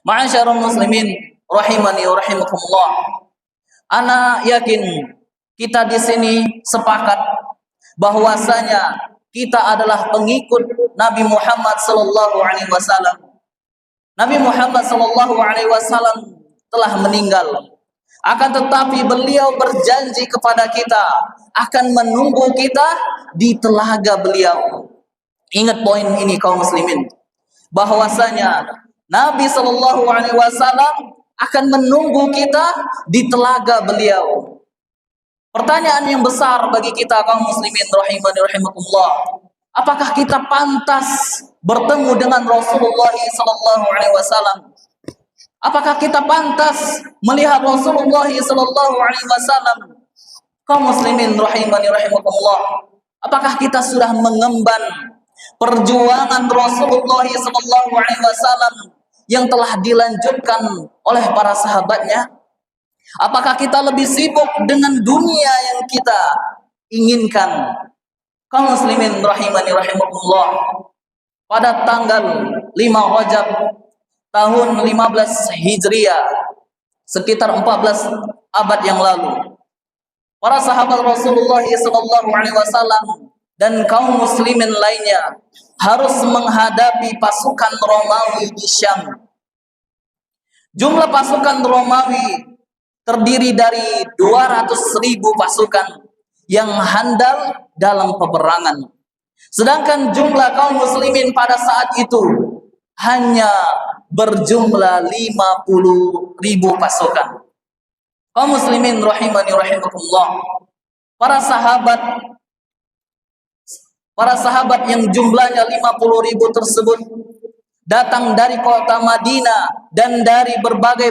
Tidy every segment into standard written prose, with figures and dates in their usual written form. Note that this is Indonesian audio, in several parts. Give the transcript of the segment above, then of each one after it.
Ma'asyiral muslimin rahimani wa rahimakumullah. Ana yakin kita di sini sepakat bahwasanya kita adalah pengikut Nabi Muhammad sallallahu alaihi wasallam. Nabi Muhammad sallallahu alaihi wasallam telah meninggal. Akan tetapi beliau berjanji kepada kita akan menunggu kita di telaga beliau. Ingat poin ini kaum muslimin, bahwasanya Nabi sallallahu alaihi wasallam akan menunggu kita di telaga beliau. Pertanyaan yang besar bagi kita kaum muslimin rahimani rahimakumullah, apakah kita pantas bertemu dengan Rasulullah sallallahu alaihi wasallam? Apakah kita pantas melihat Rasulullah sallallahu alaihi wasallam? Kaum muslimin rahimani rahimakumullah, apakah kita sudah mengemban perjuangan Rasulullah sallallahu alaihi wasallam yang telah dilanjutkan oleh para sahabatnya? Apakah kita lebih sibuk dengan dunia yang kita inginkan? Kaum muslimin rahimani rahimakumullah, pada tanggal 5 Rajab tahun 15 Hijriah, sekitar 14 abad yang lalu, para sahabat Rasulullah SAW dan kaum muslimin lainnya harus menghadapi pasukan Romawi di Syam. Jumlah pasukan Romawi terdiri dari 200.000 pasukan yang handal dalam peperangan. Sedangkan jumlah kaum muslimin pada saat itu hanya berjumlah 50.000 pasukan. Kaum muslimin rahimani rahimakumullah, para sahabat yang jumlahnya 50.000 tersebut datang dari kota Madinah dan dari berbagai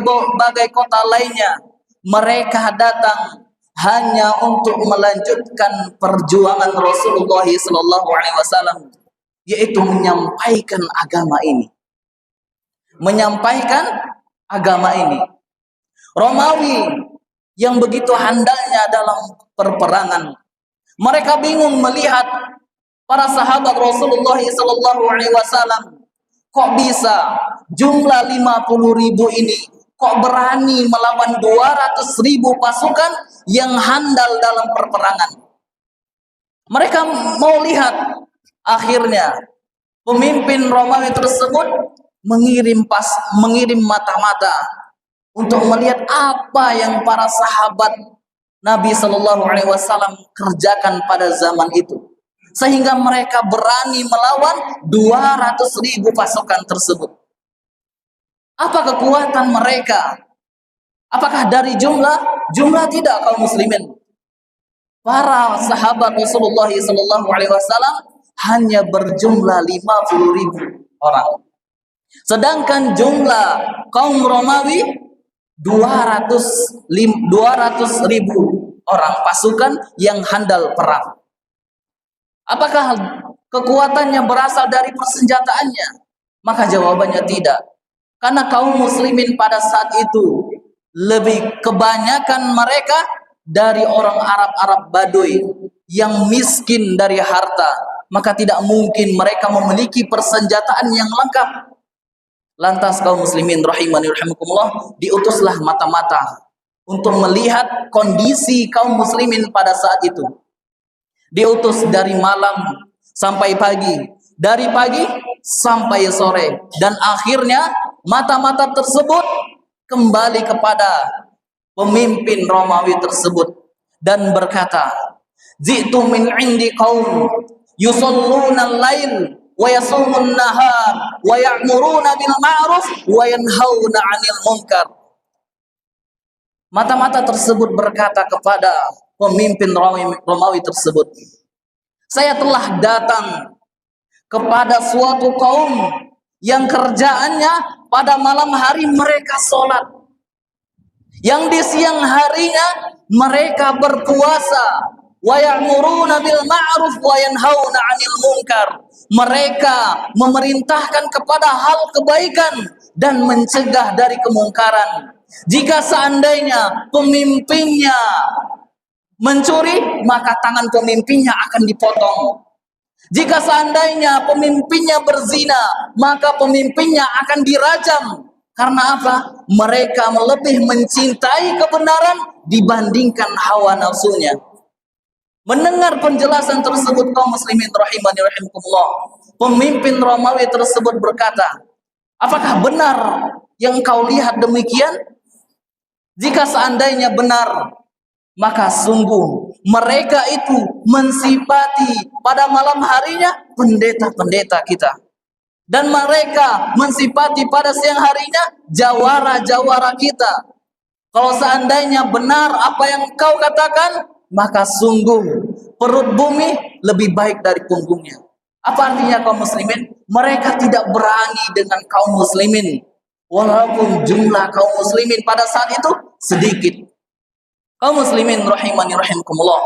kota lainnya. Mereka datang hanya untuk melanjutkan perjuangan Rasulullah SAW, yaitu menyampaikan agama ini. Romawi yang begitu handalnya dalam perperangan, mereka bingung melihat para sahabat Rasulullah SAW. Kok bisa jumlah 50.000 ini kok berani melawan 200.000 pasukan yang handal dalam perperangan? Mereka mau lihat. Akhirnya pemimpin Romawi tersebut mengirim mata-mata untuk melihat apa yang para sahabat Nabi Shallallahu Alaihi Wasallam kerjakan pada zaman itu, sehingga mereka berani melawan 200.000 pasukan tersebut. Apa kekuatan mereka? Apakah dari jumlah? Jumlah tidak, kaum muslimin. Para sahabat Rasulullah Shallallahu Alaihi Wasallam hanya berjumlah 50.000 orang. Sedangkan jumlah kaum Romawi 200.000 orang pasukan yang handal perang. Apakah kekuatannya berasal dari persenjataannya? Maka jawabannya tidak. Karena kaum muslimin pada saat itu lebih kebanyakan mereka dari orang Arab Baduy yang miskin dari harta. Maka tidak mungkin mereka memiliki persenjataan yang lengkap. Lantas kaum muslimin rahimani rahimakumullah, diutuslah mata-mata untuk melihat kondisi kaum muslimin pada saat itu. Diutus dari malam sampai pagi, dari pagi sampai sore, dan akhirnya mata-mata tersebut kembali kepada pemimpin Romawi tersebut dan berkata, "Ji'tu min 'indi qaum yusalluna al-lail wa yasumun nahar wa ya'muruna bil ma'ruf wa yanhauna 'anil munkar." Mata-mata tersebut berkata kepada pemimpin Romawi tersebut, "Saya telah datang kepada suatu kaum yang kerjaannya pada malam hari mereka sholat, yang di siang harinya mereka berpuasa, wa ya'muruna bil ma'ruf wa yanhauna 'anil munkar." Mereka memerintahkan kepada hal kebaikan dan mencegah dari kemungkaran. Jika seandainya pemimpinnya mencuri, maka tangan pemimpinnya akan dipotong. Jika seandainya pemimpinnya berzina, maka pemimpinnya akan dirajam. Karena apa? Mereka lebih mencintai kebenaran dibandingkan hawa nafsunya. Mendengar penjelasan tersebut kaum muslimin rahimani rahimakumullah, pemimpin Romawi tersebut berkata, apakah benar yang kau lihat demikian? Jika seandainya benar, maka sungguh mereka itu mensifati pada malam harinya pendeta-pendeta kita, dan mereka mensifati pada siang harinya jawara-jawara kita. Kalau seandainya benar apa yang kau katakan, maka sungguh perut bumi lebih baik dari punggungnya. Apa artinya kaum muslimin? Mereka tidak berani dengan kaum muslimin, walaupun jumlah kaum muslimin pada saat itu sedikit. Kaum muslimin rahimani rahimakumullah,